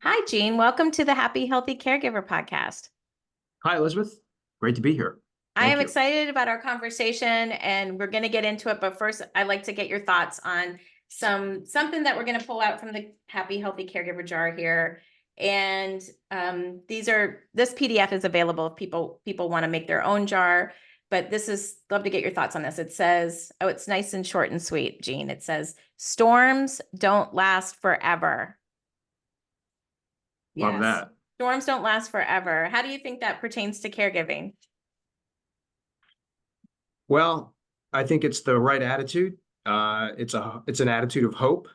Hi, Jean. Welcome to the Happy Healthy Caregiver podcast. Hi, Elizabeth. Great to be here. I Thank am you. excited about our conversation and we're going to get into it. But first, I'd like to get your thoughts on something that we're going to pull out from the Happy Healthy Caregiver jar here. And this PDF is available if people want to make their own jar. But love to get your thoughts on this. It says, oh, it's nice and short and sweet, Jean. It says, storms don't last forever. Love Yes. that. Storms don't last forever. How do you think that pertains to caregiving? Well, I think it's the right attitude. It's an attitude of hope,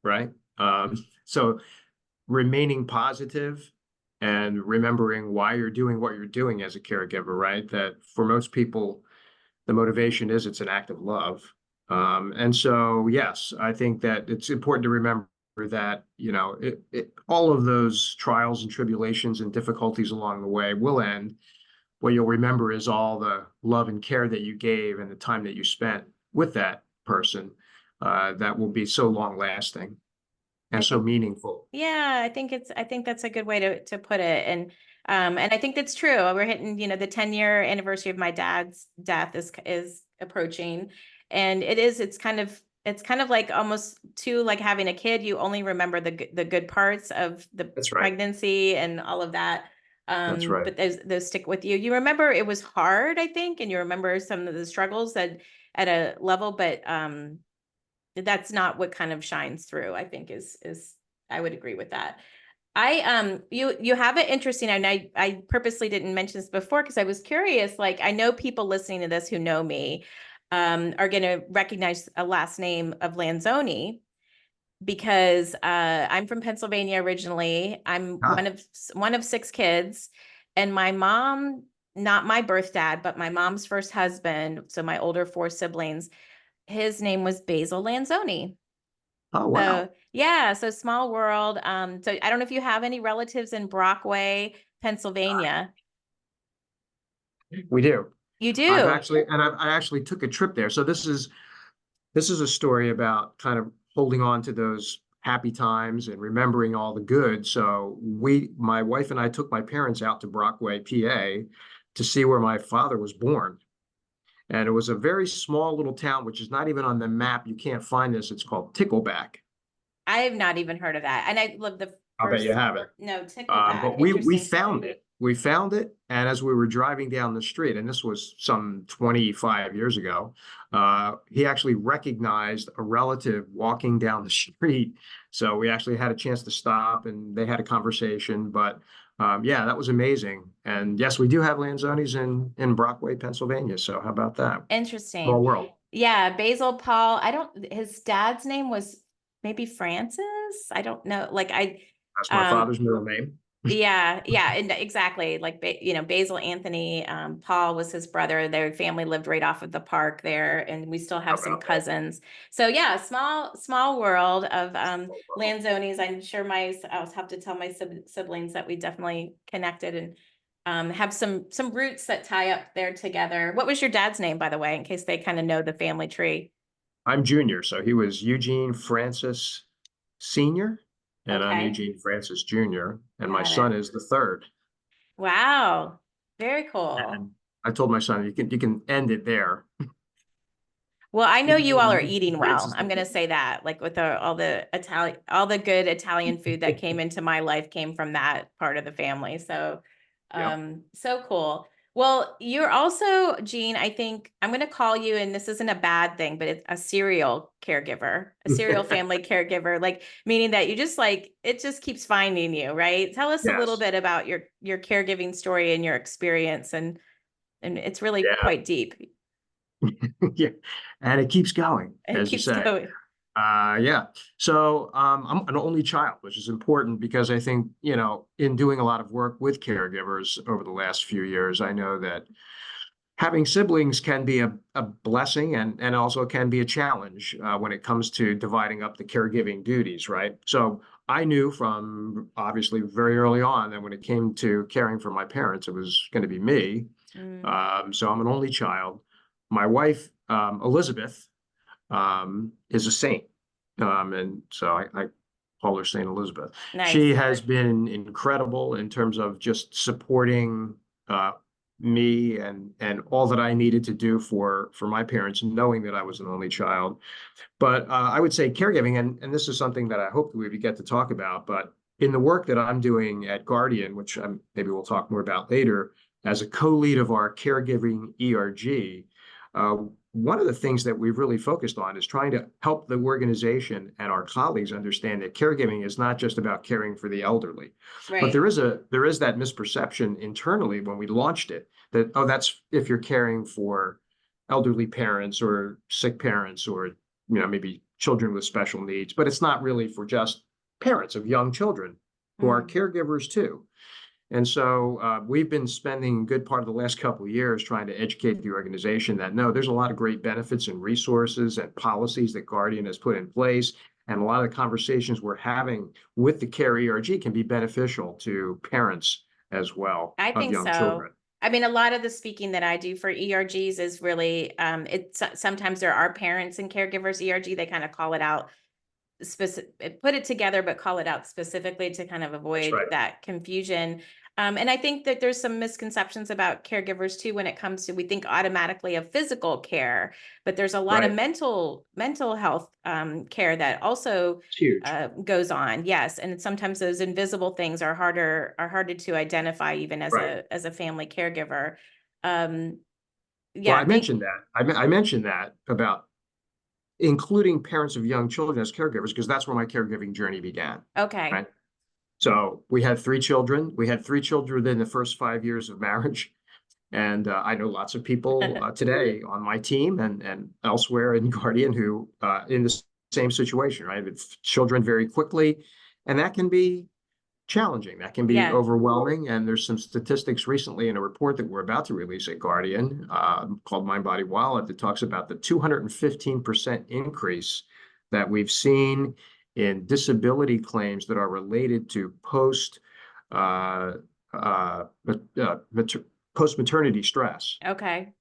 right? So remaining positive and remembering why you're doing what you're doing as a caregiver, right? That for most people, the motivation is it's an act of love. And so, yes, I think that it's important to remember that, all of those trials and tribulations and difficulties along the way will end. What you'll remember is all the love and care that you gave and the time that you spent with that person, that will be so long lasting I and so think, meaningful. yeah, I think that's a good way to put it. And I think that's true. We're hitting, the 10-year anniversary of my dad's death is approaching. And it's kind of like almost to like having a kid. You only remember the good parts of the That's right. pregnancy and all of that. That's right. But those stick with you. You remember it was hard, I think, and you remember some of the struggles at a level, but that's not what kind of shines through, I think is I would agree with that. You have it interesting, and I purposely didn't mention this before because I was curious. Like, I know people listening to this who know me are going to recognize a last name of Lanzoni because I'm from Pennsylvania originally. I'm Ah, one of six kids, and my mom, not my birth dad, but my mom's first husband, so my older four siblings, his name was Basil Lanzoni. oh, So wow. yeah, so small world. So I don't know if you have any relatives in Brockway, Pennsylvania. We do. You do? I actually took a trip there. So this is a story about kind of holding on to those happy times and remembering all the good. So my wife and I took my parents out to Brockway, PA, to see where my father was born. And it was a very small little town, which is not even on the map. You can't find this. It's called Tickleback. I have not even heard of that. And I love the I'll bet you first, haven't. no, Tickleback. But we Interesting. found it. We found it, and as we were driving down the street, and this was some 25 years ago, he actually recognized a relative walking down the street. So we actually had a chance to stop, and they had a conversation. But yeah, that was amazing. And yes, we do have Lanzoni's in Brockway, Pennsylvania. So how about that? Small Interesting. world. Yeah, Basil Paul. His dad's name was maybe Francis. I don't know. That's my um, father's middle name. yeah, and exactly. Like, Basil Anthony, Paul was his brother. Their family lived right off of the park there, and we still How have some about that? cousins. So yeah, small world of Lanzonis. I'm sure I'll have to tell my siblings that we definitely connected and have some roots that tie up there together. What was your dad's name, by the way, in case they kind of know the family tree? I'm junior, so he was Eugene Francis Senior, and I'm Okay, Eugene Francis Jr., and my got it. son is the third. Wow, very cool. And I told my son, you can end it there. Well, I know you all are Eugene eating well. Francis I'm the going to third. say that, like with all the good Italian food that came into my life came from that part of the family. So, Yep. so cool. Well, you're also, Jean, I think I'm going to call you, and this isn't a bad thing, but it's a serial caregiver, a serial family caregiver, like meaning that you just like, it just keeps finding you, right? Tell us a little Yes. bit about your caregiving story and your experience. And it's really Yeah. quite deep, Yeah. And it keeps going, and it as you keeps say. going. Yeah. So I'm an only child, which is important because I think, in doing a lot of work with caregivers over the last few years, I know that having siblings can be a blessing and also can be a challenge when it comes to dividing up the caregiving duties, right? So I knew from obviously very early on that when it came to caring for my parents, it was going to be me. Mm. So I'm an only child. My wife, Elizabeth, is a saint. And so call her St. Elizabeth. She Nice. has been incredible in terms of just supporting uh, me and all that I needed to do for my parents, knowing that I was an only child. But I would say caregiving, and this is something that I hope that we get to talk about, but in the work that I'm doing at Guardian, which maybe we'll talk more about later, as a co-lead of our caregiving ERG, one of the things that we've really focused on is trying to help the organization and our colleagues understand that caregiving is not just about caring for the elderly, but Right. there is that misperception internally when we launched it that, oh, that's if you're caring for elderly parents or sick parents or maybe children with special needs, but it's not really for just parents of young children who are Mm. caregivers too. And so we've been spending a good part of the last couple of years trying to educate the organization that no, there's a lot of great benefits and resources and policies that Guardian has put in place. And a lot of the conversations we're having with the Care ERG can be beneficial to parents as well I of think young so. children. I mean, a lot of the speaking that I do for ERGs is really, it's sometimes there are parents and caregivers ERG, they kind of call it out specific, put it together, but call it out specifically to kind of That's avoid right. that confusion. And I think that there's some misconceptions about caregivers too when it comes to, we think automatically of physical care, but there's a lot of Right. mental health care that also It's huge. goes on. Yes, and sometimes those invisible things are harder to identify even Right. as a family caregiver. Um, Well, yeah, I I think mentioned that. I mentioned that about including parents of young children as caregivers, because that's where my caregiving journey began, okay. right? So we had three children. We had three children within the first 5 years of marriage. And I know lots of people today on my team and elsewhere in Guardian who in the same situation, right? With children very quickly. And that can be challenging. That can be Yeah. overwhelming. And there's some statistics recently in a report that we're about to release at Guardian called Mind Body Wallet that talks about the 215% increase that we've seen in disability claims that are related to uh, uh, uh, post maternity stress. Okay.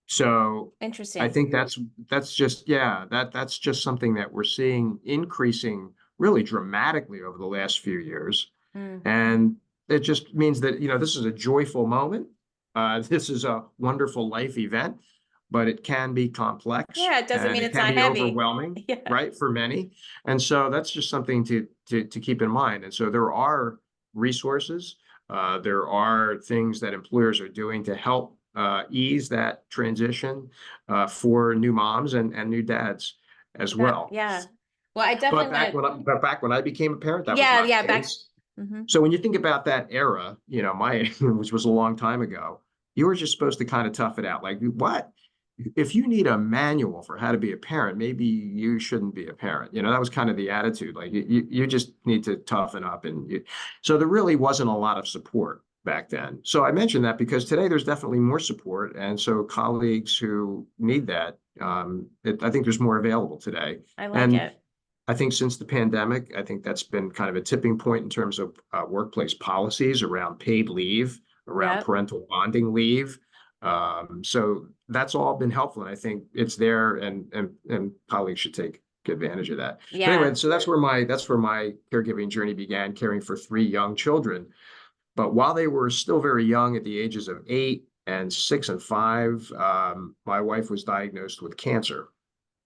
So I Interesting. think that's just yeah that's just something that we're seeing increasing really dramatically over the last few years. Mm. And it just means that, this is a joyful moment. This is a wonderful life event, but it can be complex Yeah, it doesn't and mean it it's can not be heavy. overwhelming, Yeah. right, for many. And so that's just something to keep in mind. And so there are resources, there are things that employers are doing to help ease that transition for new moms and new dads as That, well. yeah. Well, I But definitely want back when I became a parent, to, that was yeah, not yeah, the back. case. Hmm. So when you think about that era, my which was a long time ago, you were just supposed to kind of tough it out. Like, what? If you need a manual for how to be a parent, maybe you shouldn't be a parent. That was kind of the attitude. Like you just need to toughen up. So there really wasn't a lot of support back then. So I mentioned that because today there's definitely more support. And so colleagues who need that, I think there's more available today. I like And it. I think since the pandemic, I think that's been kind of a tipping point in terms of workplace policies around paid leave, around Yep. parental bonding leave. So that's all been helpful, and I think it's there, and colleagues should take advantage of that. But Yeah. anyway, so that's where my caregiving journey began, caring for three young children. But while they were still very young, at the ages of 8 and 6 and 5, my wife was diagnosed with cancer.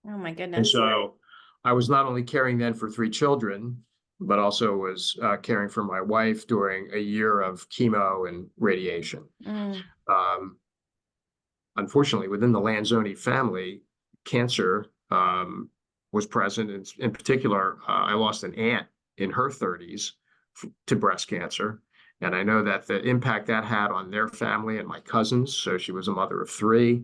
Oh my And goodness. so I was not only caring then for three children, but also was caring for my wife during a year of chemo and radiation. Mm. Um, Unfortunately, within the Lanzoni family, cancer was present. In particular, I lost an aunt in her 30s to breast cancer. And I know that the impact that had on their family and my cousins. So she was a mother of three.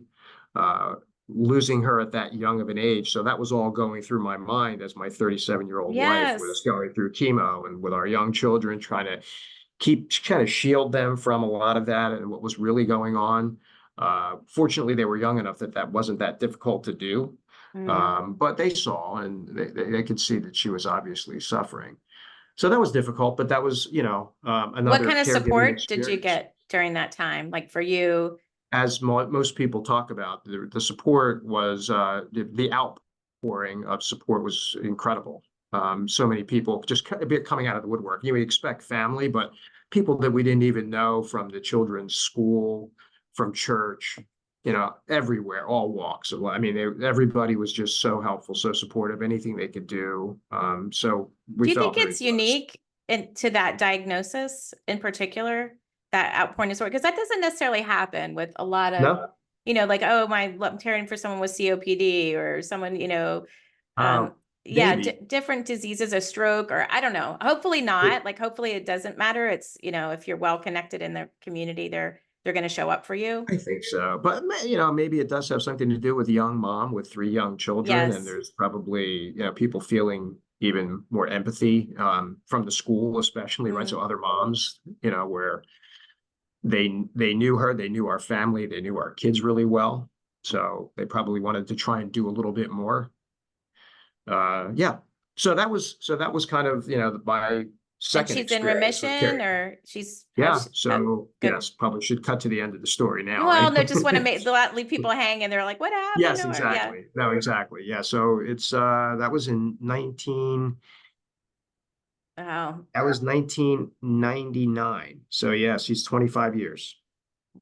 Uh, Losing her at that young of an age. So that was all going through my mind as my 37-year-old wife was Yes. going through chemo and with our young children, trying to kind of shield them from a lot of that and what was really going on. Fortunately, they were young enough that that wasn't that difficult to do. Mm. But they saw and they could see that she was obviously suffering. So that was difficult, but that was, What another kind of caregiving support did you experience. get during that time? Like for you? As most people talk about, the support was the outpouring of support was incredible. So many people just coming out of the woodwork. You would expect family, but people that we didn't even know, from the children's school, from church, everywhere, all walks of life. I mean, everybody was just so helpful, so supportive, anything they could do. So we Do you think felt very it's blessed. unique to that diagnosis in particular, that outpouring disorder? Because that doesn't necessarily happen with a lot of, No, like, oh, I'm caring for someone with COPD or someone, uh, um, yeah, maybe. different diseases, a stroke, or I don't know. Hopefully not. Like, hopefully it doesn't matter. It's, if you're well connected in the community, they're going to show up for you. I think so, but maybe it does have something to do with a young mom with three young children, and Yes. there's probably people feeling even more empathy from the school, especially, right? So Mm. other moms, where they knew her, they knew our family, they knew our kids really well, so they probably wanted to try and do a little bit more. Yeah, so that was kind of my And second she's in experience with remission, caregiving. or she's Yeah, how's so good. yes, probably should cut to the end of the story now, Well, right? no, just want to not leave people hanging. They're like, what happened? Yes, Or yeah. exactly. No, exactly. Yeah. So that was in Oh, 1999. So yeah, she's 25 years.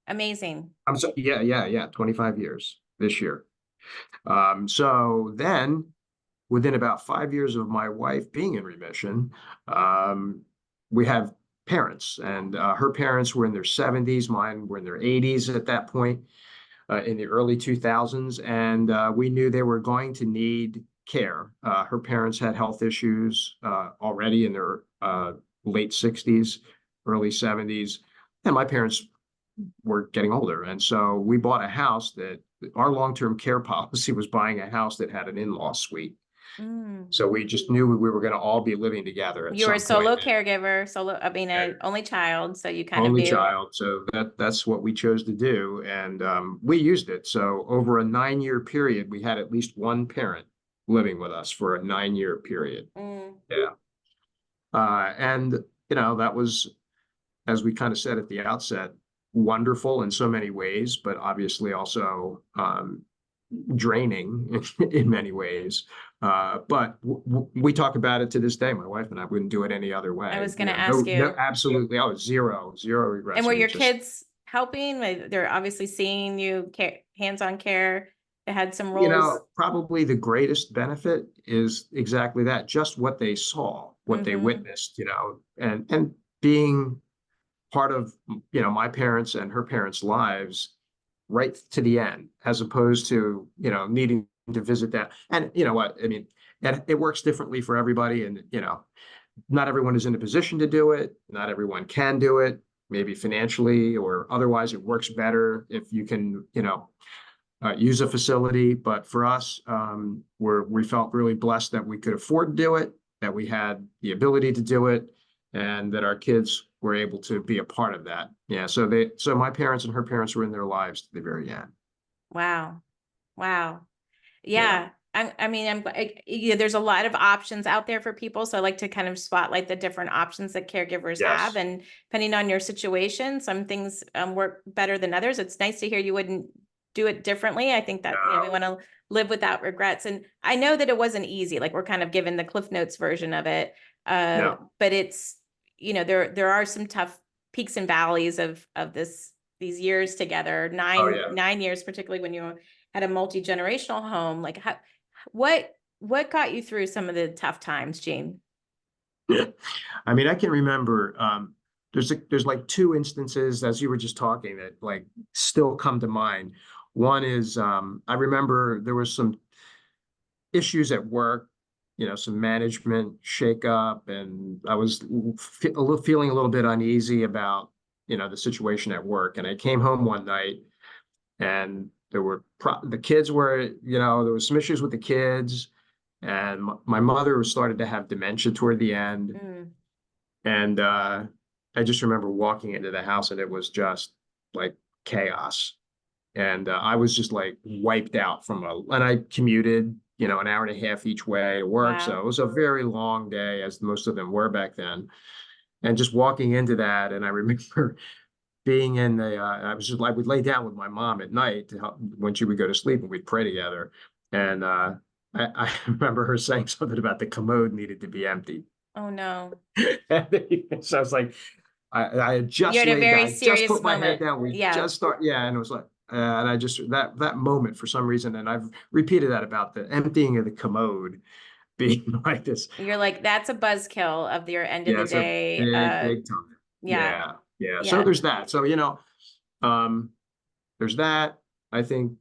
amazing. I'm so yeah, yeah, yeah, 25 years this year. So then within about 5 years of my wife being in remission, um, we have parents, and her parents were in their 70s, mine were in their 80s at that point. In the early 2000s, and we knew they were going to need care. Her parents had health issues already in their late 60s, early 70s, and my parents were getting older. And so we bought a house that our long-term care policy was buying a house that had an in-law suite. Mm. So we just knew we were going to all be living together at You were a some point. solo caregiver, I mean, And a only child, so you kind of only knew. child, so that's what we chose to do, and we used it. So over a 9-year period, we had at least one parent living with us for a 9-year period. Mm. Yeah, and that was, as we kind of said at the outset, wonderful in so many ways, but obviously also draining in many ways. But we talk about it to this day. My wife and I wouldn't do it any other I way. was going to No, ask no, you. absolutely. Oh, zero And regrets. were We your just, kids helping? They're obviously seeing you hands-on care. They had some roles. probably the greatest benefit is exactly that, just what they saw, what they Mm-hmm. witnessed, and being part of, my parents and her parents' lives right to the end, as opposed to, needing to visit that. And you know what? I mean, and it works differently for everybody. And, not everyone is in a position to do it. Not everyone can do it. Maybe financially or otherwise, it works better if you can, use a facility. But for us, we felt really blessed that we could afford to do it, that we had the ability to do it, and that our kids were able to be a part of that. Yeah. So my parents and her parents were in their lives to the very end. Wow. Wow. Yeah. Yeah. I mean, yeah, there's a lot of options out there for people. So I like to kind of spotlight the different options that caregivers have. Yes. And depending on your situation, some things work better than others. It's nice to hear you wouldn't do it differently. I think that, we No. want to live without regrets. And I know that it wasn't easy. Like, we're kind of given the Cliff Notes version of it. No. But it's, there are some tough peaks and valleys of these years together, Oh nine, yeah. 9 years, particularly when you had a multi-generational home. Like, what got you through some of the tough times, Jean? Yeah. I mean, I can remember there's like two instances as you were just talking that like still come to mind. One is I remember there was some issues at work, some management shakeup, and I was feeling a little bit uneasy about, the situation at work. And I came home one night, and the kids were, there was some issues with the kids, and my mother was started to have dementia toward the end. Mm. And I just remember walking into the house, and it was just like chaos. And I was just like wiped out and I commuted, an hour and a half each way to work. So it Wow. was a very long day, as most of them were back then. And just walking into that, and I remember being in I was just, I would lay down with my mom at night to help when she would go to sleep, and we'd pray together. And I remember her saying something about the commode needed to be empty. Oh, no. So I was like, I had You're just at a laid down, very I just serious put my head moment. down. We Yeah. just start, yeah, and it was like, and I just that moment for some reason, and I've repeated that about the emptying of the commode being like this. You're like, that's a buzzkill of your end of Yeah, the it's a day. big time. Yeah. Yeah, yeah. So Yeah. there's that. So um, there's that. I think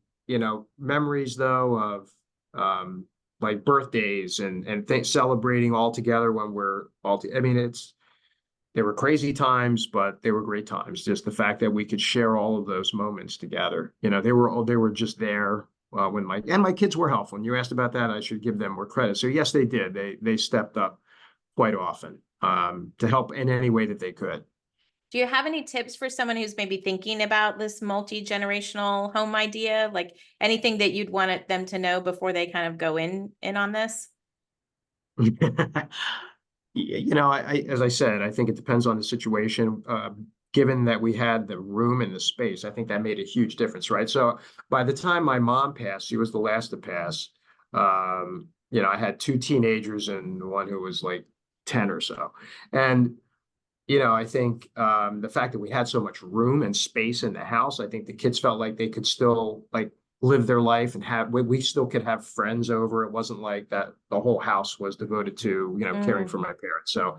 memories though of um like birthdays and things celebrating all together when we're all. I mean, they were crazy times, but they were great times. Just the fact that we could share all of those moments together. They were just there when my kids were helpful. And you asked about that, I should give them more credit. So yes, they did. They stepped up quite often to help in any way that they could. Do you have any tips for someone who's maybe thinking about this multi-generational home idea? Like anything that you'd want them to know before they kind of go in on this? As I said, I think it depends on the situation. Given that we had the room and the space, I think that made a huge difference, right? So by the time my mom passed, she was the last to pass. I had two teenagers and one who was like 10 or so. And I think the fact that we had so much room and space in the house, I think the kids felt like they could still like live their life and we still could have friends over. It wasn't like that the whole house was devoted to, caring Mm, for my parents. So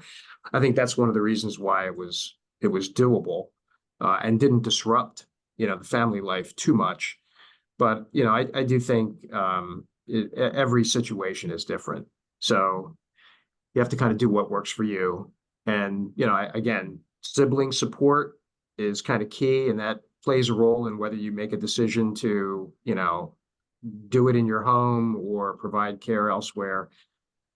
I think that's one of the reasons why it was doable and didn't disrupt, the family life too much. But, I do think every situation is different. So you have to kind of do what works for you. And, again, sibling support is kind of key, and that plays a role in whether you make a decision to, do it in your home or provide care elsewhere.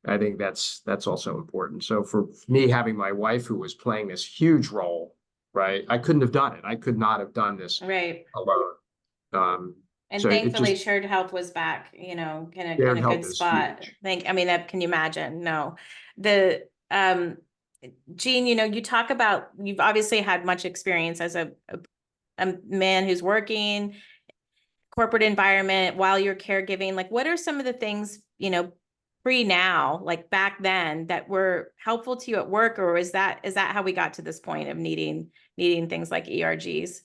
I think that's also important. So for me, having my wife who was playing this huge role, right? I couldn't have done it. I could not have done this right. alone. And So it thankfully just shared health was back, in shared a help good is spot. huge. Can you imagine? No. The Jean, you talk about you've obviously had much experience as a man who's working corporate environment while you're caregiving. Like what are some of the things, pre now, like back then that were helpful to you at work, or is that how we got to this point of needing things like ERGs?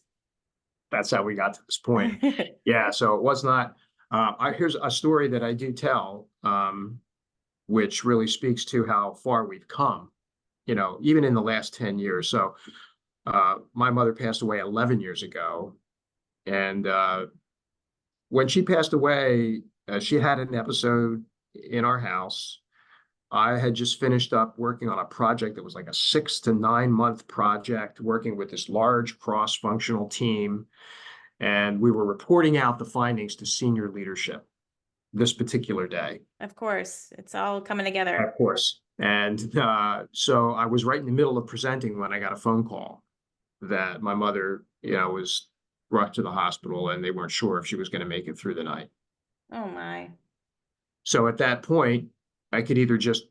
That's how we got to this point. Yeah, so it was not. Here's a story that I do tell, which really speaks to how far we've come. Even in the last 10 years. So, my mother passed away 11 years ago, and when she passed away, she had an episode in our house. I had just finished up working on a project that was like a 6 to 9 month project, working with this large cross-functional team, and we were reporting out the findings to senior leadership this particular day. Of course, it's all coming Of together. course. And so I was right in the middle of presenting when I got a phone call that my mother, was brought to the hospital and they weren't sure if she was going to make it through the night. Oh my. So at that point, I could either just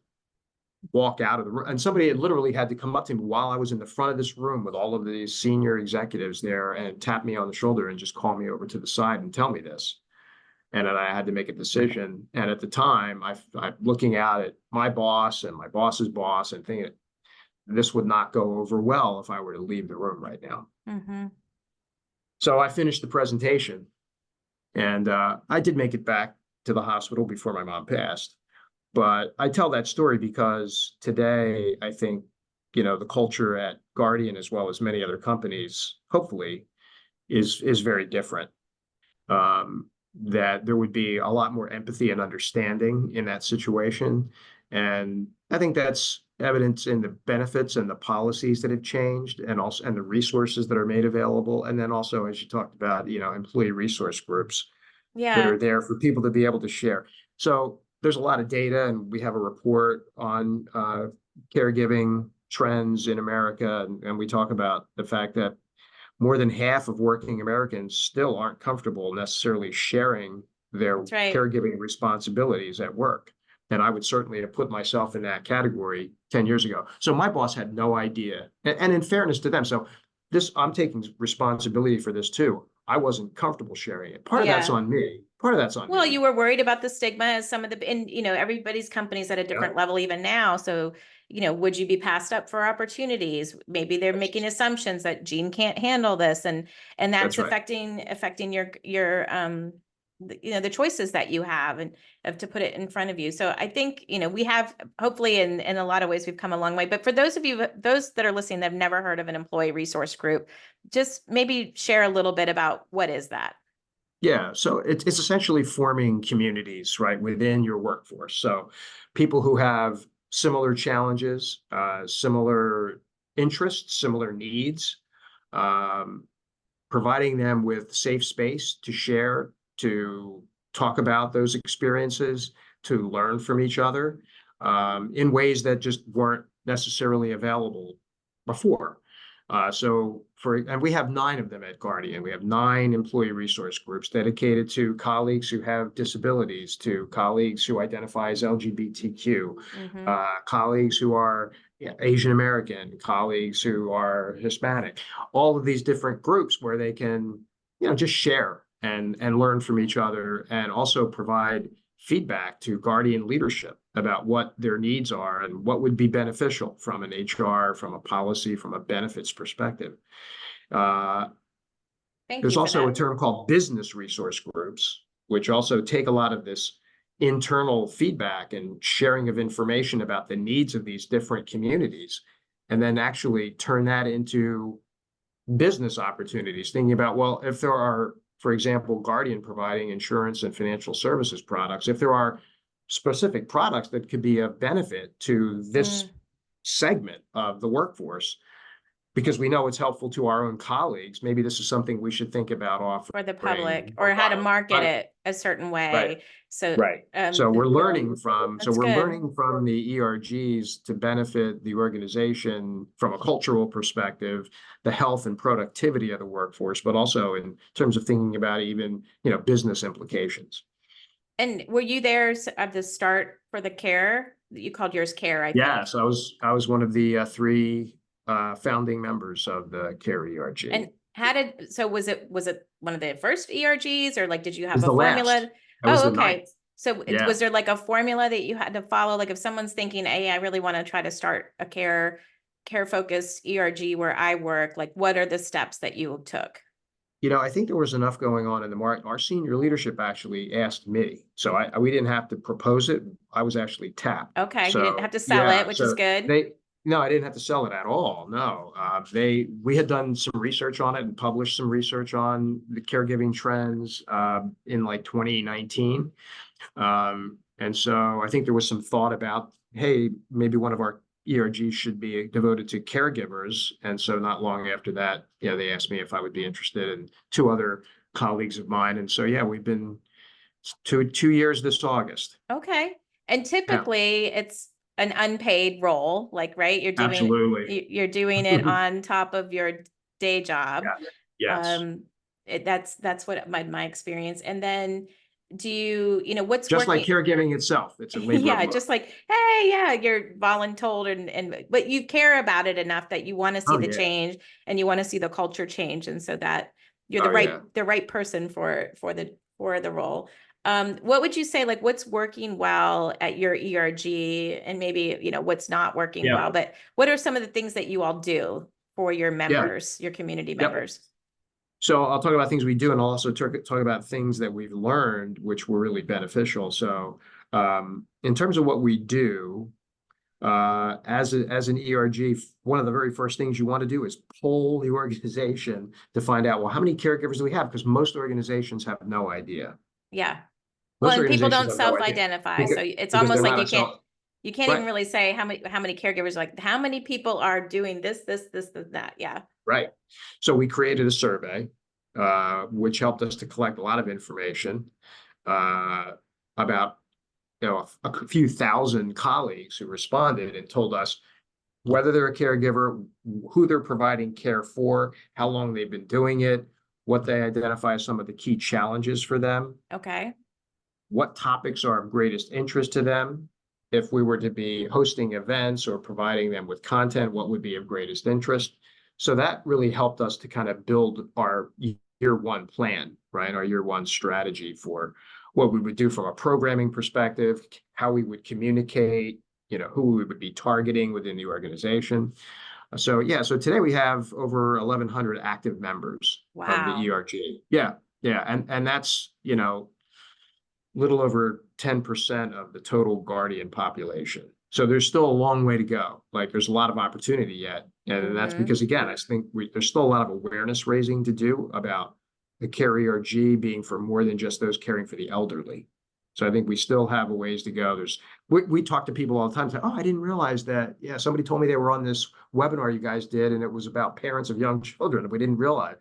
walk out of the room, and somebody had literally had to come up to me while I was in the front of this room with all of these senior executives there and tap me on the shoulder and just call me over to the side and tell me this. And then I had to make a decision. And at the time, I'm looking out at my boss and my boss's boss and thinking this would not go over well if I were to leave the room right now. Mm-hmm. So I finished the presentation, and I did make it back to the hospital before my mom passed. But I tell that story because today I think, the culture at Guardian, as well as many other companies, hopefully, is very different. That there would be a lot more empathy and understanding in that situation. And I think that's evidence in the benefits and the policies that have changed and also and the resources that are made available. And then also, as you talked about, employee resource groups that Yeah. are there for people to be able to share. So there's a lot of data, and we have a report on caregiving trends in America, and we talk about the fact that more than half of working Americans still aren't comfortable necessarily sharing their That's right. caregiving responsibilities at work. And I would certainly have put myself in that category 10 years ago. So my boss had no idea. And in fairness to them, so I'm taking responsibility for this too. I wasn't comfortable sharing it. Part of that's Yeah. on me. part of that's on Well, me. you were worried about the stigma as some of the, and everybody's company's at a Yeah, different level even now. So, would you be passed up for opportunities? Maybe they're making that's assumptions that Gene can't handle this, and that's that's right. affecting your the choices that you have and of to put it in front of you. So I think, we have hopefully in a lot of ways we've come a long way. But for those of you, those that are listening that have never heard of an employee resource group, just maybe share a little bit about what is that? Yeah, so it's essentially forming communities, right, within your workforce. So people who have similar challenges, similar interests, similar needs, um, providing them with safe space to share, to talk about those experiences, to learn from each other, in ways that just weren't necessarily available before. And we have 9 of them at Guardian. We have 9 employee resource groups dedicated to colleagues who have disabilities, to colleagues who identify as LGBTQ, Mm-hmm. colleagues who are Asian American, colleagues who are Hispanic, all of these different groups where they can, just share and learn from each other, and also provide feedback to Guardian leadership about what their needs are and what would be beneficial from an HR, from a policy, from a benefits perspective. Uh, Thank there's you for also a that. term called business resource groups, which also take a lot of this internal feedback and sharing of information about the needs of these different communities, and then actually turn that into business opportunities, thinking about, well, if there are, for example, Guardian providing insurance and financial services products, if there are specific products that could be of benefit to this Mm. segment of the workforce, because we know it's helpful to our own colleagues, maybe this is something we should think about For the offering public, more or how to market broadly. it a certain Right. way. So, Right. So that's we're good. learning from the ERGs to benefit the organization from a cultural perspective, the health and productivity of the workforce, but also in terms of thinking about even, business implications. And were you there at the start for the care? You called yours care, I Yeah, think. so I was one of the 3 founding members of the CARE And ERG. so was it one of the first ERGs, or like did you It have was a the last. formula? That was Oh, the okay. ninth. So Yeah. was there like a formula that you had to follow? Like if someone's thinking, hey, I really want to try to start a care focused ERG where I work, like what are the steps that you took? I think there was enough going on in the market. Our senior leadership actually asked me, so we didn't have to propose it. I was actually tapped. Okay, you didn't have So to sell it, yeah, which is good. no, I didn't have to sell it at all. No, we had done some research on it and published some research on the caregiving trends in like 2019. And so I think there was some thought about, hey, maybe one of our ERGs should be devoted to caregivers. And so not long after that, they asked me if I would be interested, and 2 other colleagues of mine. And so, yeah, we've been 2 years this August. Okay. And Yeah, typically it's an unpaid role, like, right? absolutely. You're doing it on top of your day job. Yeah. Yes. Um, that's what my experience. And then what's Just like working? caregiving itself, it's a labor of Yeah, love. just like, hey, yeah, you're voluntold and but you care about it enough that you want to see Oh, the yeah. change and you want to see the culture change. And so that you're Oh, yeah. the right person for the role. What would you say, like what's working well at your ERG, and maybe, what's not working Yeah. well, but what are some of the things that you all do for your Yeah. members, your community Yep. members? So I'll talk about things we do, and I'll also talk about things that we've learned, which were really beneficial. So, in terms of what we do, as an ERG, one of the very first things you want to do is poll the organization to find out, well, how many caregivers do we have? Because most organizations have no idea. Yeah. Well, Most and people organizations don't have no idea self-identify, so because it's because almost they're like not you a can't self. you can't even Right. really say how many caregivers, like how many people are doing this, that. Yeah. Right. So we created a survey, which helped us to collect a lot of information uh, about a few thousand colleagues who responded and told us whether they're a caregiver, who they're providing care for, how long they've been doing it, what they identify as some of the key challenges for them, Okay. what topics are of greatest interest to them. If we were to be hosting events or providing them with content, what would be of greatest interest? So that really helped us to kind of build our year one plan, right? Our year one strategy for what we would do from a programming perspective, how we would communicate, who we would be targeting within the organization. So yeah, so today we have over 1,100 active members of the Wow. ERG. Yeah, yeah, and that's little over 10% of the total guardian population. So there's still a long way to go. Like there's a lot of opportunity yet. And that's Mm-hmm. because, again, I think there's still a lot of awareness raising to do about the care ERG being for more than just those caring for the elderly. So I think we still have a ways to go. We talk to people all the time, say, oh, I didn't realize that. Yeah, somebody told me they were on this webinar you guys did, and it was about parents of young children, and we didn't realize.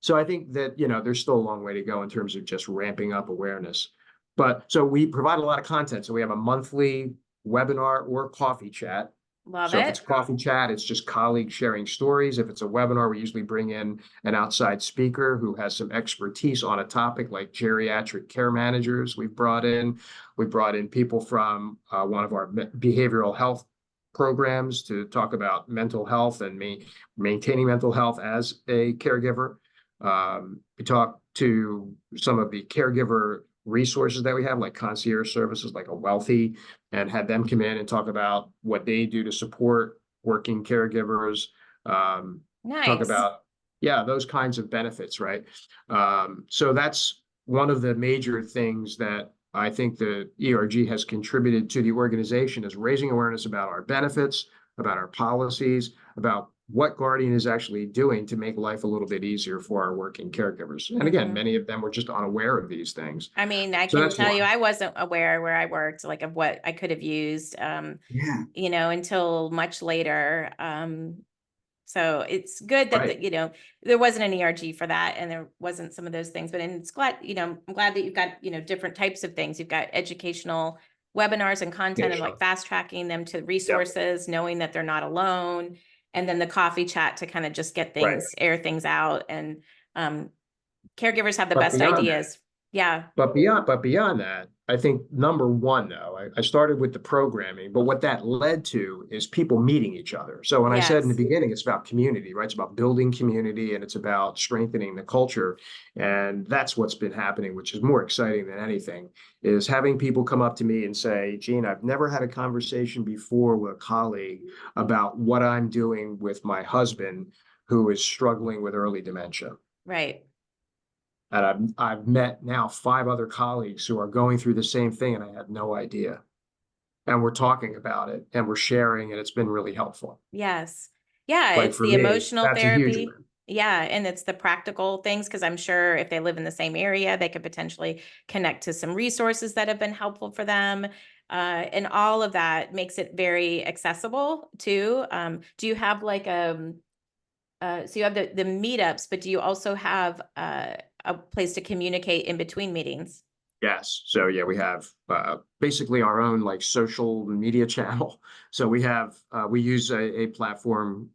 So I think that, there's still a long way to go in terms of just ramping up awareness. But so we provide a lot of content. So we have a monthly webinar or coffee chat. Love So if it's it. a coffee chat, it's just colleagues sharing stories. If it's a webinar, we usually bring in an outside speaker who has some expertise on a topic, like geriatric care managers. We brought in people from one of our behavioral health programs to talk about mental health and maintaining mental health as a caregiver. We talked to some of the caregiver resources that we have, like concierge services, like a Wealthy, and had them come in and talk about what they do to support working caregivers. Talk Nice. about, yeah, those kinds of benefits, right? So that's one of the major things that I think the ERG has contributed to the organization, is raising awareness about our benefits, about our policies, about what Guardian is actually doing to make life a little bit easier for our working caregivers. And again, Mm-hmm. many of them were just unaware of these things. I mean, I So can that's tell you, one. I wasn't aware where I worked, like of what I could have used, Yeah. until much later. So it's good that, Right. there wasn't an ERG for that, and there wasn't some of those things, but and it's glad, I'm glad that you've got, different types of things. You've got educational webinars and content Yeah, and like sure. fast tracking them to Yep. resources, knowing that they're not alone. And then the coffee chat to kind of just get Right. things, air things out. And um, caregivers have the But best beyond that, ideas. Yeah. But beyond that, I think number one, though, I started with the programming, but what that led to is people meeting each other. So when I said in the Yes. beginning, it's about community, right? It's about building community and it's about strengthening the culture. And that's what's been happening, which is more exciting than anything, is having people come up to me and say, Gene, I've never had a conversation before with a colleague about what I'm doing with my husband who is struggling with early dementia. Right. And I've met now 5 other colleagues who are going through the same thing, and I had no idea. And we're talking about it and we're sharing, and it's been really helpful. Yes. Yeah, Like it's for the me, emotional that's a huge therapy. win. Yeah, and it's the practical things, because I'm sure if they live in the same area, they could potentially connect to some resources that have been helpful for them. And all of that makes it very accessible too. Do you have like so you have the meetups, but do you also have a place to communicate in between meetings? Yes. So yeah, we have basically our own like social media channel. So we use a platform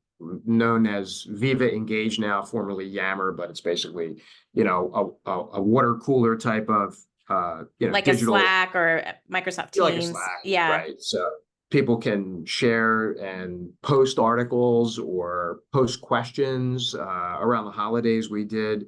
known as Viva Engage now, formerly Yammer, but it's basically, a water cooler type of Like a digital. Slack or Microsoft Like a Teams? Slack, Yeah. right? So people can share and post articles or post questions. Around the holidays, we did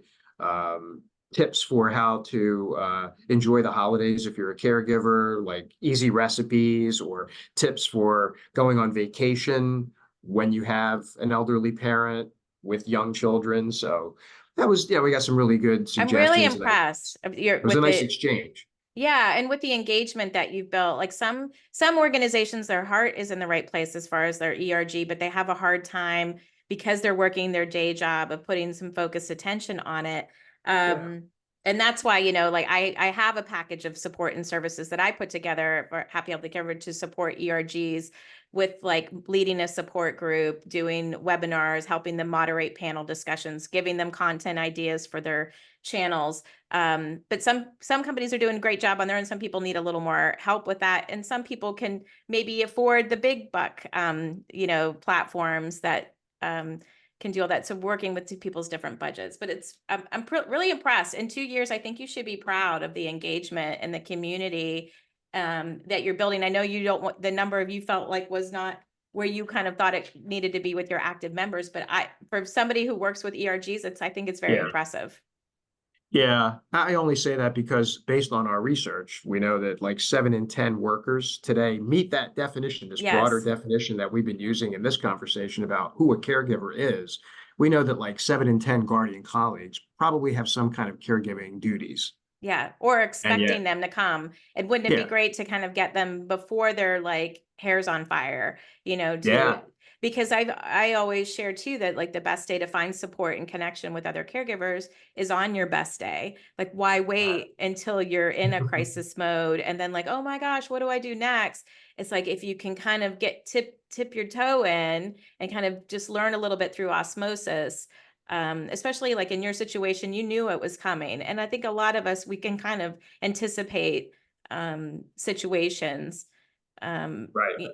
tips for how to enjoy the holidays if you're a caregiver, like easy recipes or tips for going on vacation when you have an elderly parent with young children. So that was, yeah, we got some really good I'm really suggestions. And it impressed of your was a with nice the exchange. Yeah, and with the engagement that you've built. Like some organizations, their heart is in the right place as far as their ERG, but they have a hard time because they're working their day job of putting some focused attention on it. Yeah. Um, and that's why, like I have a package of support and services that I put together for Happy Healthy Caregiver to support ERGs, with like leading a support group, doing webinars, helping them moderate panel discussions, giving them content ideas for their channels. But some companies are doing a great job on there, and some people need a little more help with that. And some people can maybe afford the big buck, platforms that can do all that. So working with people's different budgets, but I'm really impressed. In 2 years, I think you should be proud of the engagement and the community that you're building. I know you don't want the number of you felt like was not where you kind of thought it needed to be with your active members, but for somebody who works with ERGs, I think it's very Yeah. impressive. Yeah, I only say that because based on our research, we know that like 7 in 10 workers today meet that definition, this broader Yes. definition that we've been using in this conversation about who a caregiver is. We know that like 7 in 10 guardian colleagues probably have some kind of caregiving duties. Yeah, or And expecting yet, them to come. And wouldn't it be yeah, great to kind of get them before they're like hair's on fire, yeah, because I always share too that like the best day to find support and connection with other caregivers is on your best day. Like why wait until you're in a crisis mode and then like, oh my gosh, what do I do next? It's like if you can kind of tip your toe in and kind of just learn a little bit through osmosis, especially like in your situation, you knew it was coming. And I think a lot of us, we can kind of anticipate situations right.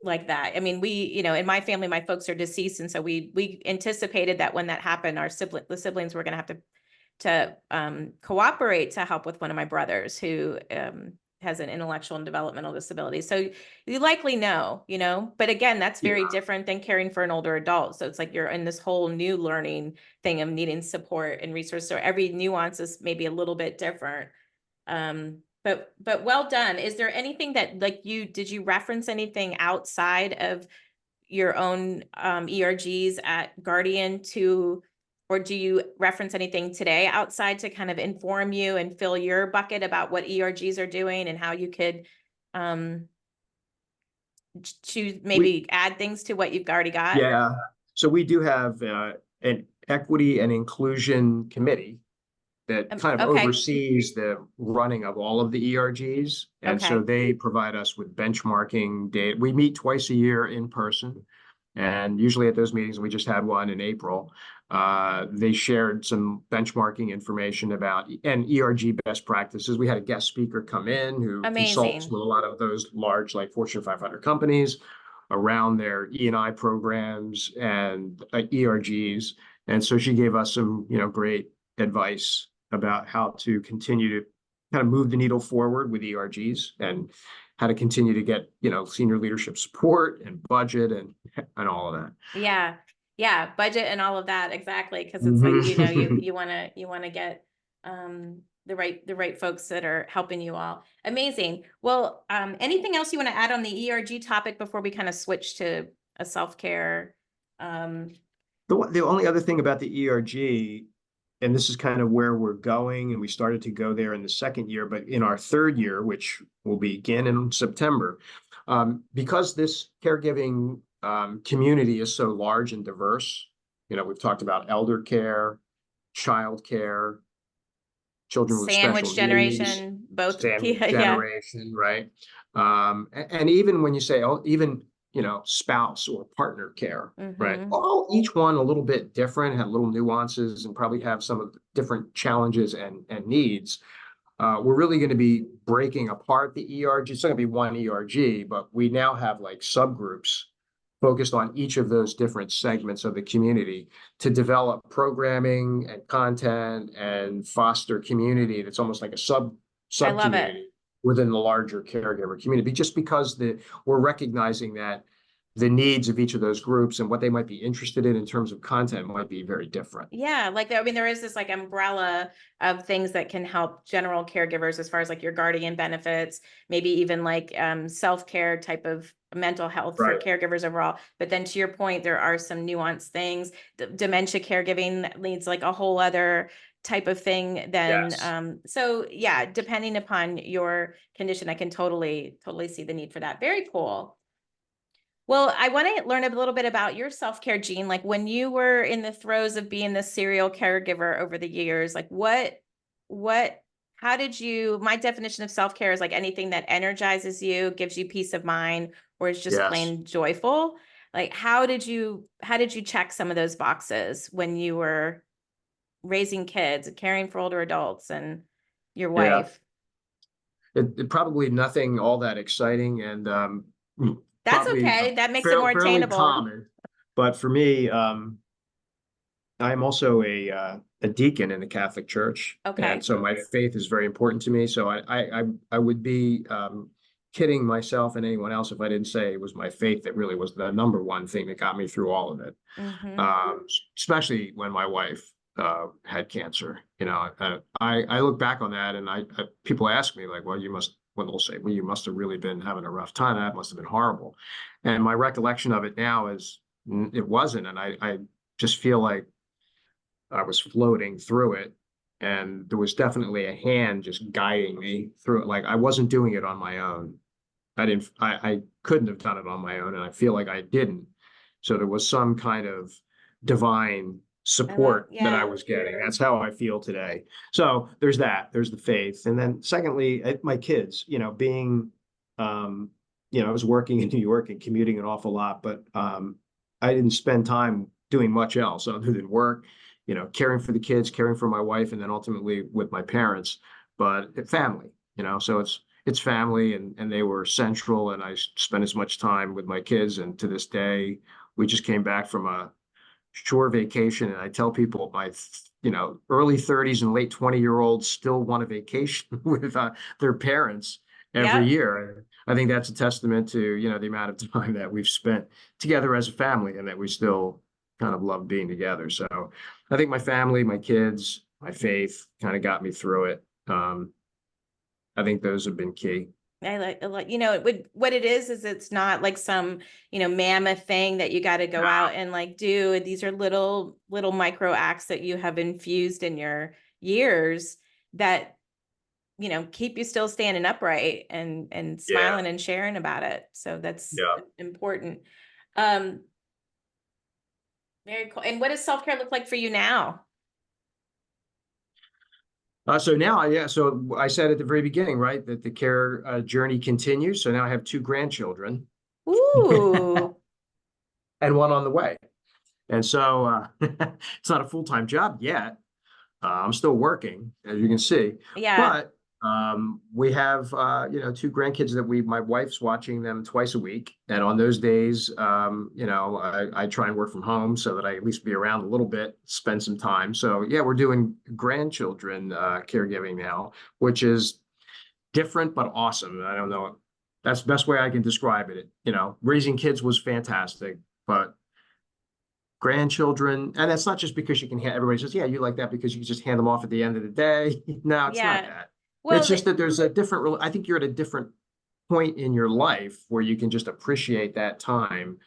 like that. I mean, in my family, my folks are deceased. And so we anticipated that when that happened, the siblings were going to have to cooperate to help with one of my brothers who has an intellectual and developmental disability. So you likely know, but again, that's very Yeah, different than caring for an older adult. So it's like you're in this whole new learning thing of needing support and resources. So every nuance is maybe a little bit different. But well done. Is there anything that like did you reference anything outside of your own ERGs at Guardian or do you reference anything today outside to kind of inform you and fill your bucket about what ERGs are doing and how you could um, choose, we maybe add things to what you've already got? yeah. So we do have an equity and inclusion committee that kind of Okay. oversees the running of all of the ERGs. And so Okay. they provide us with benchmarking data. We meet twice a year in person. And usually at those meetings, we just had one in April. They shared some benchmarking information about and ERG best practices. We had a guest speaker come in who consults Amazing. with a lot of those large, like Fortune 500 companies around their E&I programs and ERGs. And so she gave us some, great advice about how to continue to kind of move the needle forward with ERGs and how to continue to get, senior leadership support and budget and all of that. Yeah. Yeah. Budget and all of that. Exactly. Cause it's like, Mhm. you want to get, the right folks that are helping you all. Amazing. Well, anything else you want to add on the ERG topic before we kind of switch to a self-care? Um, The only other thing about the ERG, and this is kind of where we're going, and we started to go there in the second year, but in our third year, which will begin in September, because this caregiving community is so large and diverse, we've talked about elder care, child care, children with special Sandwich needs, generation, both. sandwich Yeah. Yeah. generation, right? And even when you say, oh, even, spouse or partner care, right? Mm-hmm. All each one a little bit different, have little nuances, and probably have some of the different challenges and needs. We're really going to be breaking apart the ERG. It's not going to be one ERG, but we now have like subgroups focused on each of those different segments of the community to develop programming and content and foster community that's almost like a I love it. sub community within the larger caregiver community, just because we're recognizing that the needs of each of those groups and what they might be interested in terms of content might be very different. Yeah, like I mean, there is this like umbrella of things that can help general caregivers as far as like your guardian benefits, maybe even like self-care type of mental health for Right. caregivers overall. But then to your point, there are some nuanced things. Dementia caregiving that needs like a whole other type of thing then Yes. so yeah, depending upon your condition, I can totally see the need for that. Very cool. Well, I want to learn a little bit about your self-care, Jean. Like when you were in the throes of being the serial caregiver over the years, like what, how did you, my definition of self-care is like anything that energizes you, gives you peace of mind, or is just Yes. plain joyful. Like how did you check some of those boxes when you were raising kids, caring for older adults and your Yeah. wife? It probably nothing all that exciting and That's probably okay. That makes it more fairly attainable. common. But for me, I'm also a deacon in the Catholic Church, and Okay. so my faith is very important to me. So I would be kidding myself and anyone else if I didn't say it was my faith that really was the number one thing that got me through all of it. Mm-hmm. Um, Especially when my wife had cancer. You know, I look back on that, and people ask me like, well, well, they'll say, well, you must have really been having a rough time. That must have been horrible. And my recollection of it now is it wasn't. And I just feel like I was floating through it. And there was definitely a hand just guiding me through it. Like I wasn't doing it on my own. I couldn't have done it on my own, and I feel like I didn't. So there was some kind of divine I love, support that I yeah. was getting. That's how I feel today. So there's that. There's the faith. And then secondly, my kids, you know, um, I was working in New York and commuting an awful lot, but I didn't spend time doing much else other than work, caring for the kids, caring for my wife, and then ultimately with my parents, but family, so it's family, and they were central, and I spent as much time with my kids. And to this day, we just came back from a shore vacation, and I tell people my early 30s and late 20-year-olds still want a vacation with their parents every Yep. year. I think that's a testament to the amount of time that we've spent together as a family, and that we still kind of love being together. So I think my family, my kids, my faith kind of got me through it. I think those have been key. I like, what it is it's not like some, mammoth thing that you got to go out and like do. These are little micro acts that you have infused in your years that, keep you still standing upright and Yeah, smiling and sharing about it. So that's yeah. important. Um, Very cool. And what does self-care look like for you now? So now, yeah, so I said at the very beginning, right, that the care journey continues. So now I have two grandchildren Ooh, and one on the way. And so it's not a full-time job yet. I'm still working, as you can see, yeah, but we have two grandkids that my wife's watching them twice a week, and on those days, I try and work from home so that I at least be around a little bit, spend some time. So yeah, we're doing grandchildren caregiving now, which is different but awesome. I don't know. That's the best way I can describe it. Raising kids was fantastic, but grandchildren, and that's not just because you can everybody says, yeah, you like that because you can just hand them off at the end of the day. No, it's not yeah. that. It's Well, just that there's a different, I think you're at a different point in your life where you can just appreciate that time,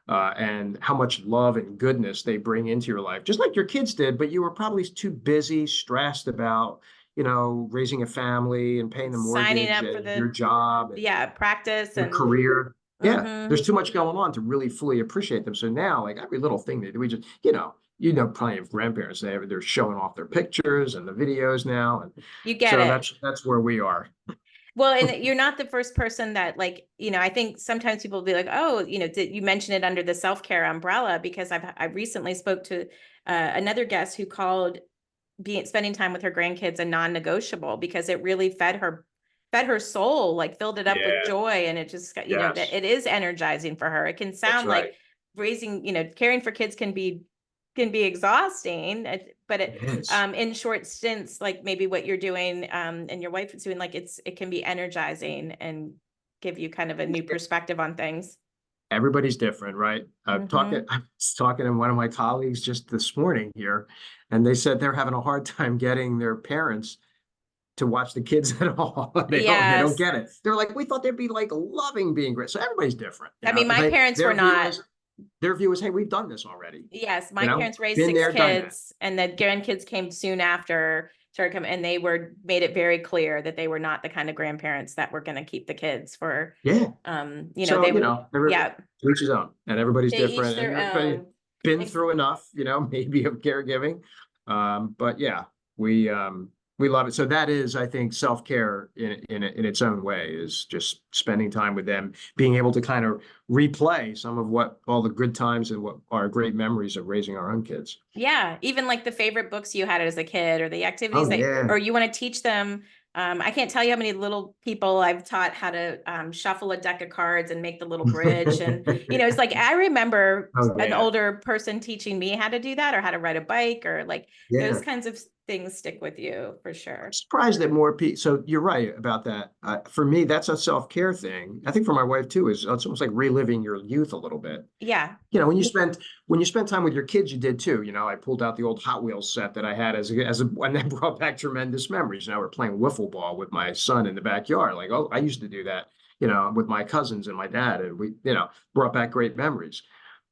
and how much love and goodness they bring into your life, just like your kids did, but you were probably too busy, stressed about, raising a family and paying the signing mortgage up for and your the, job and yeah, practice your and, career. Yeah, mm-hmm. there's too much going on to really fully appreciate them. So now, like every little thing they do, we just, plenty of grandparents, they're showing off their pictures and the videos now. And You get so it. that's where we are. Well, and you're not the first person that like, I think sometimes people will be like, oh, did you mention it under the self-care umbrella? Because I recently spoke to another guest who called spending time with her grandkids a non-negotiable because it really fed her soul, like filled it up with Yeah, joy. And it just got, that yes, it is energizing for her. It can that's sound right. like raising, caring for kids can be exhausting, but It is. in short stints, like maybe what you're doing, and your wife is doing, like it can be energizing and give you kind of a new perspective on things. Everybody's different, right? Mm-hmm. I was talking to one of my colleagues just this morning here, and they said they're having a hard time getting their parents to watch the kids at all. They don't Yes. get it. They're like, we thought they'd be like loving being great. So everybody's different. I mean, my They parents were their view not. is their view is, hey, we've done this already. Yes, my parents raised Been six there, done that. kids, and the grandkids came soon after, started coming, and they were made it very clear that they were not the kind of grandparents that were going to keep the kids for, Yeah. So, they would, yeah, to each his own, and everybody's they each different, and their everybody own. been Ex- through enough, maybe of caregiving. But yeah, we love it. So that is, I think, self-care in its own way, is just spending time with them, being able to kind of replay some of what all the good times and what are great memories of raising our own kids. Yeah, even like the favorite books you had as a kid or the activities Oh that, yeah. or you want to teach them. I can't tell you how many little people I've taught how to shuffle a deck of cards and make the little bridge. And, it's like, I remember Oh an yeah. older person teaching me how to do that or how to ride a bike or like those Yeah. kinds of things stick with you for sure. Surprised that more people. So you're right about that. For me, that's a self-care thing. I think for my wife too, is it's almost like reliving your youth a little bit. Yeah. You know, when you spend time with your kids, you did too. You know, I pulled out the old Hot Wheels set that I had and that brought back tremendous memories. Now we're playing wiffle ball with my son in the backyard. Like, oh, I used to do that, you know, with my cousins and my dad, and we, you know, brought back great memories.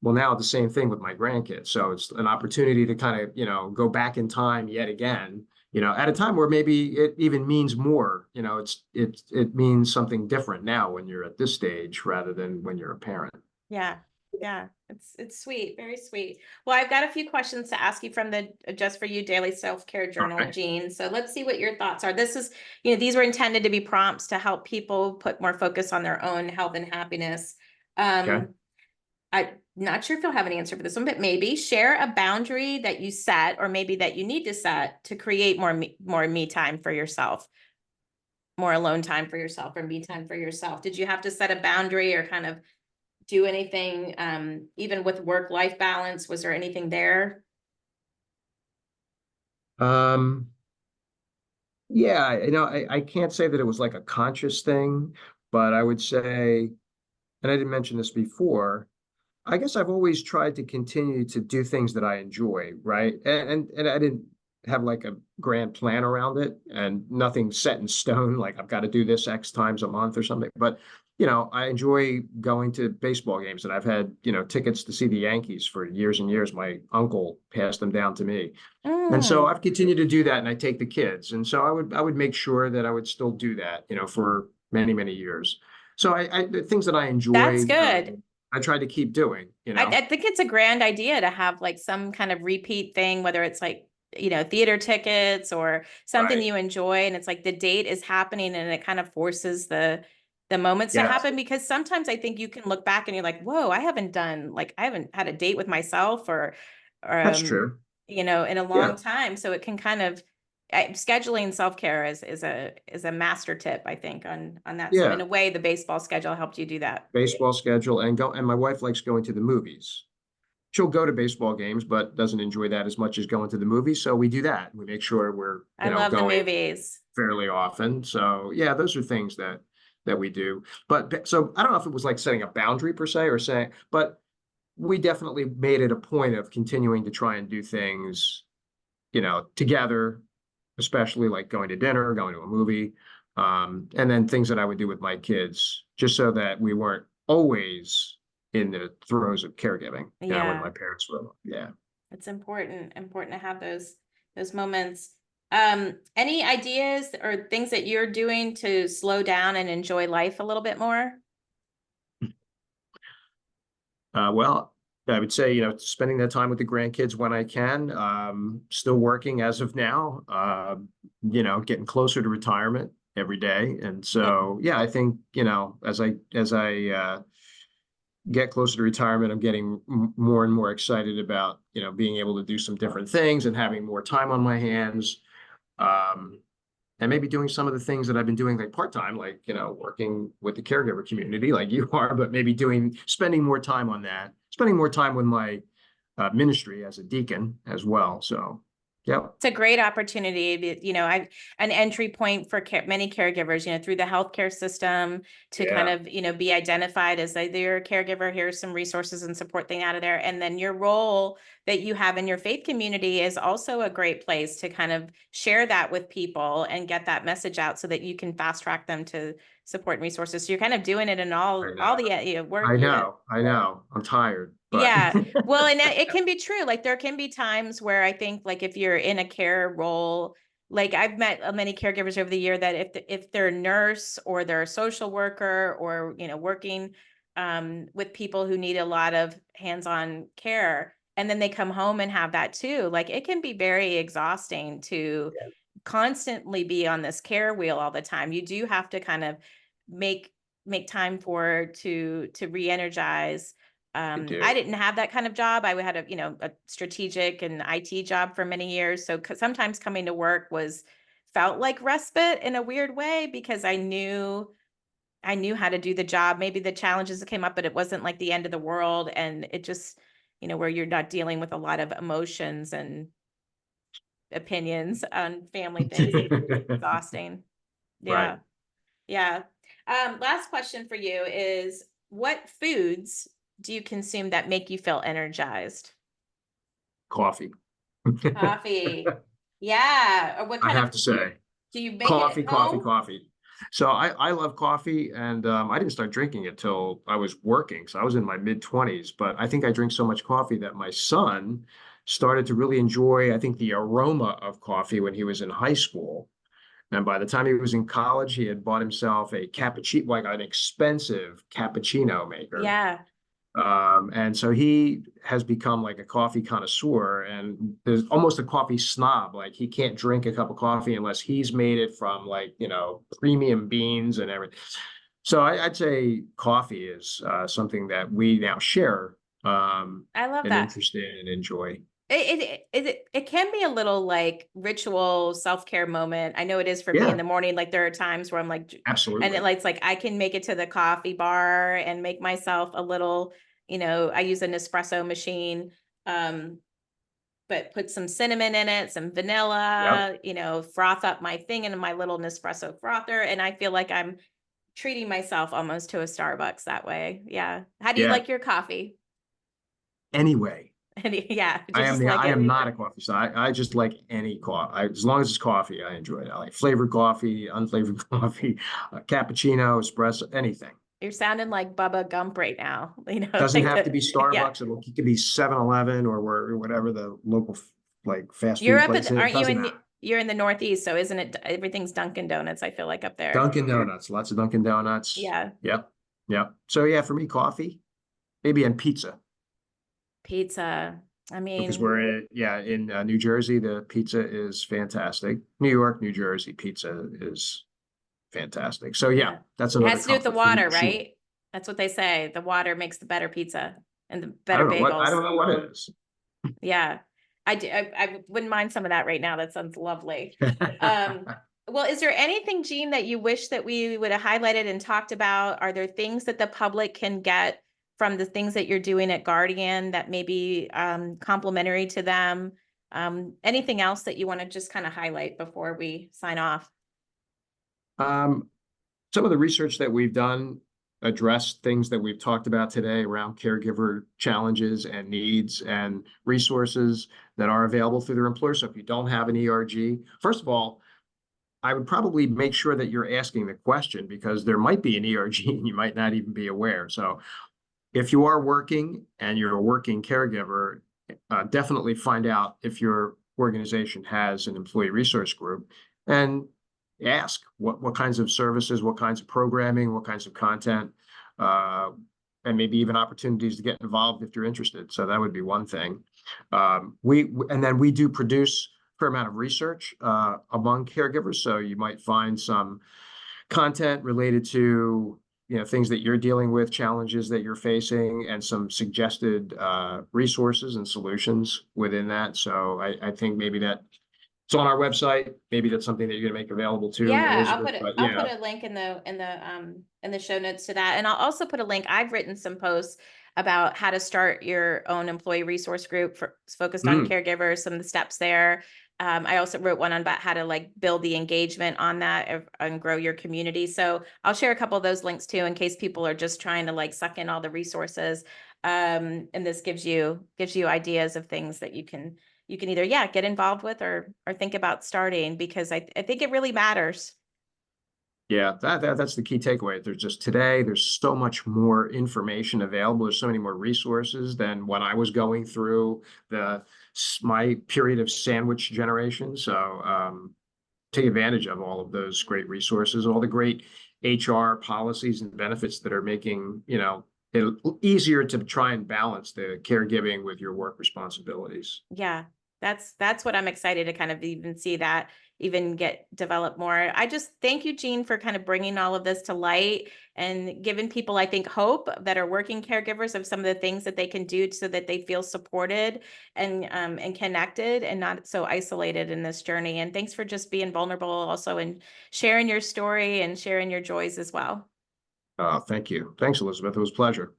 Well, now the same thing with my grandkids. So it's an opportunity to kind of, you know, go back in time yet again, you know, at a time where maybe it even means more, you know, it means something different now when you're at this stage rather than when you're a parent. Yeah. Yeah. It's sweet. Very sweet. Well, I've got a few questions to ask you from the Just for You Daily Self-Care Journal, Okay. Jean. So let's see what your thoughts are. This is, you know, these were intended to be prompts to help people put more focus on their own health and happiness. Okay. I'm not sure if you'll have an answer for this one, but maybe share a boundary that you set, or maybe that you need to set to create more me time for yourself, more alone time for yourself, or me time for yourself. Did you have to set a boundary or kind of do anything, even with work-life balance? Was there anything there? Um, yeah, you know, I can't say that it was like a conscious thing, but I would say, and I didn't mention this before, I guess I've always tried to continue to do things that I enjoy, right? And I didn't have like a grand plan around it and nothing set in stone, like I've got to do this X times a month or something. But you know, I enjoy going to baseball games, and I've had, you know, tickets to see the Yankees for years and years. My uncle passed them down to me. And so Mm, I've continued to do that, and I take the kids. And so I would make sure that I would still do that, you know, for many, many years. So the things that I that's enjoy, good. I try to keep doing, you I, know. I think it's a grand idea to have like some kind of repeat thing, whether it's like, you know, theater tickets or something Right. you enjoy, and it's like the date is happening and it kind of forces the moments to Yes, happen. Because sometimes I think you can look back and you're like, whoa, I haven't had a date with myself, or that's true. you know, in a Yeah. long time. So it can kind of, scheduling self-care is a master tip, I think, on that. So in Yeah. a way, the baseball schedule helped you do that. Baseball schedule and my wife likes going to the movies. She'll go to baseball games, but doesn't enjoy that as much as going to the movies. So we do that. We make sure we're, I you know, love the going movies. fairly often. So yeah, those are things that we do. But so I don't know if it was like setting a boundary per se or saying, but we definitely made it a point of continuing to try and do things, you know, together, especially like going to dinner, going to a movie, and then things that I would do with my kids, just so that we weren't always in the throes of caregiving, you know, when my Yeah. parents were, yeah. It's important to have those moments. Any ideas or things that you're doing to slow down and enjoy life a little bit more? Well, I would say, you know, spending that time with the grandkids when I can, still working as of now, you know, getting closer to retirement every day. And Yeah. so, yeah, I think, you know, as I get closer to retirement, I'm getting more and more excited about, you know, being able to do some different things and having more time on my hands. Um, and maybe doing some of the things that I've been doing like part-time, like, you know, working with the caregiver community like you are, but maybe spending more time on that, spending more time with my ministry as a deacon as well. So, yep. It's a great opportunity, you know, an entry point for many caregivers, you know, through the healthcare system, to kind Yeah, of, you know, be identified as either a caregiver. Here's some resources and support thing out of there. And then your role that you have in your faith community is also a great place to kind of share that with people and get that message out so that you can fast track them to support and resources. So you're kind of doing it in I all know. the you know, work. I know. I know. I'm tired, but Yeah. Well, and it can be true. Like there can be times where I think like if you're in a care role, like I've met many caregivers over the year that if they're a nurse or they're a social worker, or, you know, working with people who need a lot of hands-on care, and then they come home and have that too, like it can be very exhausting to constantly be on this care wheel all the time. You do have to kind of make make time to re-energize. you I do. didn't have that kind of job. I had a, you know, a strategic and IT job for many years. So sometimes coming to work felt like respite in a weird way, because I knew how to do the job. Maybe the challenges that came up, but it wasn't like the end of the world. And it just, you know, where you're not dealing with a lot of emotions and opinions on family things. It's exhausting. Right. Yeah. Yeah. Last question for you is, what foods do you consume that make you feel energized? Coffee. Coffee. Yeah. Or what I kind of, have to say, do you make it coffee, at coffee, home? coffee. So I love coffee, and I didn't start drinking it till I was working. So I was in my mid-20s, but I think I drink so much coffee that my son started to really enjoy, I think, the aroma of coffee when he was in high school. And by the time he was in college, he had bought himself a cappuccino, like an expensive cappuccino maker. Yeah. And so he has become like a coffee connoisseur and there's almost a coffee snob. Like he can't drink a cup of coffee unless he's made it from like, premium beans and everything. So I'd say coffee is something that we now share I love an that. interest in and enjoy. It can be a little like ritual self-care moment. I know it is for me in Yeah, the morning. Like there are times where I'm like, and absolutely. it's like I can make it to the coffee bar and make myself a little, I use an espresso machine, um, but put some cinnamon in it, some Yep. vanilla, froth up my thing in my little Nespresso frother. And I feel like I'm treating myself almost to a Starbucks that way. Yeah. How do you Yeah. like your coffee? Anyway, Yeah, I am just the like I it. am not a coffee. So I just like any coffee. As long as it's coffee, I enjoy it. I like flavored coffee, unflavored coffee, cappuccino, espresso, anything. You're sounding like Bubba Gump right now, Doesn't like have to be yeah. Starbucks. It could be 7-Eleven or whatever the local like fast You're food up place at, is. It aren't you doesn't in, matter. you're in the Northeast, so isn't it, everything's Dunkin' Donuts, I feel like up there. Dunkin' Donuts, lots of Dunkin' Donuts. Yeah. Yep. Yep. So yeah, for me, coffee, maybe and pizza. Pizza. I Because mean, in New Jersey, the pizza is fantastic. New York, New Jersey pizza is fantastic. So yeah, yeah. that's It another has to do with the comfort food water, for sure. right? That's what they say. The water makes the better pizza and the I better don't know what I bagels. don't know what it is. Yeah. I wouldn't mind some of that right now. That sounds lovely. Um, well, is there anything, Jean, that you wish that we would have highlighted and talked about? Are there things that the public can get from the things that you're doing at Guardian that may be complementary to them? Anything else that you want to just kind of highlight before we sign off? Um, some of the research that we've done address things that we've talked about today around caregiver challenges and needs and resources that are available through their employer. So if you don't have an ERG, first of all, I would probably make sure that you're asking the question because there might be an ERG and you might not even be aware. So if you are working and you're a working caregiver, definitely find out if your organization has an employee resource group and ask what kinds of services, what kinds of programming, what kinds of content, uh, and maybe even opportunities to get involved if you're interested. So that would be one thing. And then we do produce a fair amount of research among caregivers. So you might find some content related to things that you're dealing with, challenges that you're facing, and some suggested resources and solutions within that. So I think maybe that it's on our website. Maybe that's something that you're going to make available to Yeah, I'll Elizabeth. put it, But I'll put yeah, a link in the show notes to that. And I'll also put a link. I've written some posts about how to start your own employee resource group focused on mm, caregivers, some of the steps there. I also wrote one on about how to like build the engagement on that and grow your community. So I'll share a couple of those links too, in case people are just trying to like suck in all the resources. And this gives you ideas of things that you can either, yeah, get involved with or think about starting, because I think it really matters. yeah, that's the key takeaway. There's so much more information available. There's so many more resources than when I was going through my period of sandwich generation. So take advantage of all of those great resources, all the great HR policies and benefits that are making, it easier to try and balance the caregiving with your work responsibilities. Yeah, that's what I'm excited to kind of even see that even get developed more. I just thank you, Jean, for kind of bringing all of this to light and giving people, I think, hope that are working caregivers of some of the things that they can do so that they feel supported and connected and not so isolated in this journey. And thanks for just being vulnerable also and sharing your story and sharing your joys as well. Thank you. Thanks, Elizabeth. It was a pleasure.